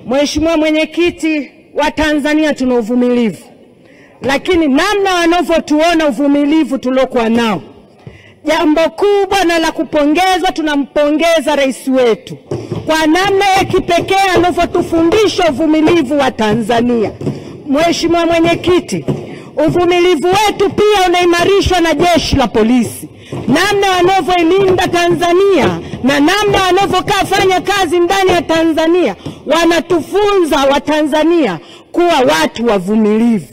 Mheshimiwa Mwenyekiti, wa Tanzania tuna uvumilivu, lakini namna wanavyotuona uvumilivu tuliokuwa nao, jambo kubwa na la kupongezwa, tunampongeza rais wetu kwa namna ya kipekee anavyotufundisha uvumilivu wa Tanzania. Mheshimiwa Mwenyekiti, uvumilivu wetu pia unaimarishwa na jeshi la polisi, namna wanavyoilinda Tanzania na namna wanavyofanya kazi ndani ya Tanzania. Wanatufunza Watanzania kuwa watu wavumilivu.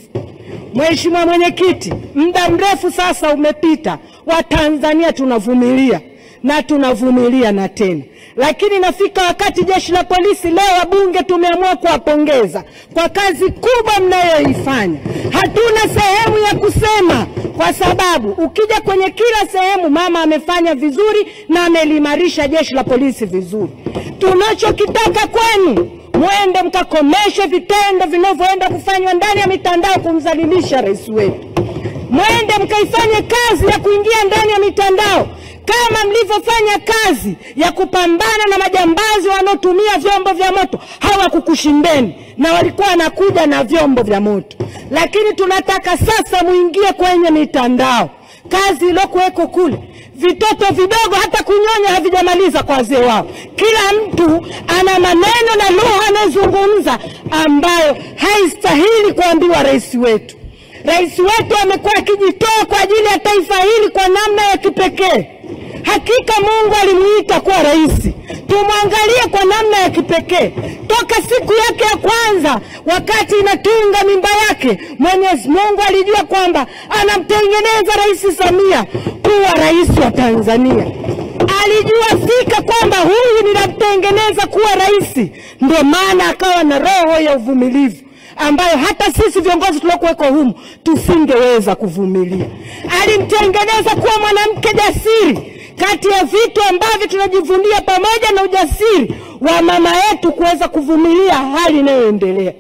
Mheshimiwa Mwenyekiti, muda mrefu sasa umepita, Watanzania tunavumilia na tunavumilia na tena. Lakini nafika wakati jeshi la polisi, leo wabunge tumeamua kuwapongeza kwa kazi kubwa mnayoifanya. Hatuna sehemu ya kusema, kwa sababu ukija kwenye kila sehemu mama amefanya vizuri na amelimarisha jeshi la polisi vizuri. Tunachokitaka kwenu, muende mkakomeshe vitendo vinavyoenda kufanywa ndani ya mitandao kumdhalilisha rais wetu. Muende mkaifanye kazi ya kuingia ndani ya mitandao kama mlivyofanya kazi ya kupambana na majambazi wanaotumia vyombo vya moto. Hawakukushindeni na walikuwa wanakuja na vyombo vya moto. Lakini tunataka sasa muingie kwenye mitandao. Kazi iliyokuweko kule, vitoto vidogo hata kunyonya havijamaliza kwa wazee wao. Kila mtu ana maneno na lugha anazungumza ambayo haistahili kuambiwa rais wetu. Rais wetu amekuwa akijitoa kwa ajili ya taifa hili kwa namna ya kipekee. Hakika Mungu alimuita kuwa rais. Tumwangalie kwa namna ya kipekee. Toka siku yake ya kwanza, wakati inatunga mimba yake, Mwenyezi Mungu alijua kwamba anamtengeneza Rais Samia kuwa rais wa Tanzania. Alijua fika kwamba huyu ninamtengeneza kuwa rais. Ndio maana akawa na roho ya uvumilivu ambayo hata sisi viongozi tuliokuweko humu tusingeweza kuvumilia. Alimtengeneza kuwa mwanamke jasiri. Kati ya vitu ambavyo tunajivunia pamoja na ujasiri wa mama yetu kuweza kuvumilia hali inayoendelea.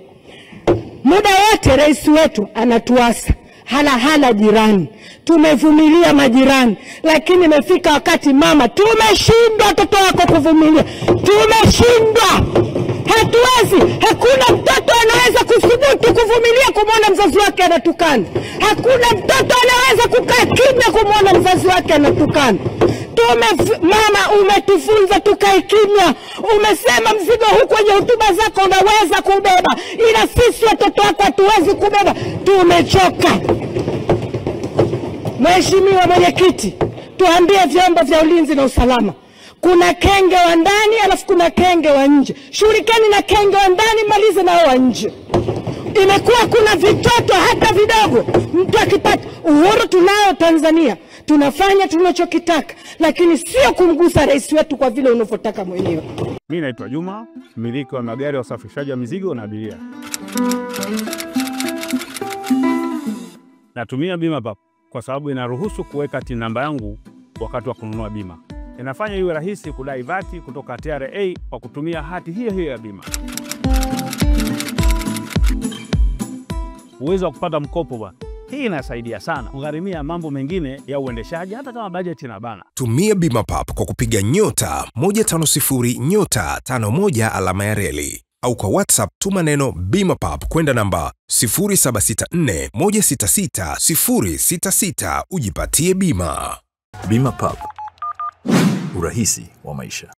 Muda wote rais wetu anatuasa hala jirani. Tumevumilia majirani, lakini imefika wakati mama, tumeshindwa watoto wako kuvumilia. Tumeshindwa. Hatuwezi. Hakuna mtoto anaweza kuthubutu kuvumilia kumwona mzazi wake anatukana. Hakuna mtoto anaweza kukaa kimya kumwona mzazi wake anatukana. Mama, umetufunza tukae kimya. Umesema mzigo huu kwenye hotuba zako unaweza kubeba, ila sisi watoto wako hatuwezi kubeba. Tumechoka. Mheshimiwa Mwenyekiti, tuambie vyombo vya ulinzi na usalama. Kuna kenge wa ndani alafu kuna kenge wa nje. Shughulikani na kenge wa ndani, malize na wa nje. Imekuwa kuna vitoto hata vidogo, mtu akipata uhuru. Tunao Tanzania, tunafanya tunachokitaka, lakini sio kumgusa rais wetu kwa vile unavyotaka mwenyewe. Mimi naitwa Juma, mmiliki wa magari ya usafirishaji wa mizigo na abiria. Natumia bima PAP kwa sababu inaruhusu kuweka TIN namba yangu wakati wa kununua bima. Inafanya iwe rahisi kudai vati kutoka TRA kwa kutumia hati hiyo ya bima. Uwezo wa kupata mkopo bwana. Hii inasaidia sana kugharimia mambo mengine ya uendeshaji hata kama bajeti inabana. Tumia bima PAP kwa kupiga *150*51 alama ya reli. Au kwa WhatsApp tuma neno bima PAP kwenda namba 0764166066 ujipatie bima. Bima PAP. Urahisi wa maisha.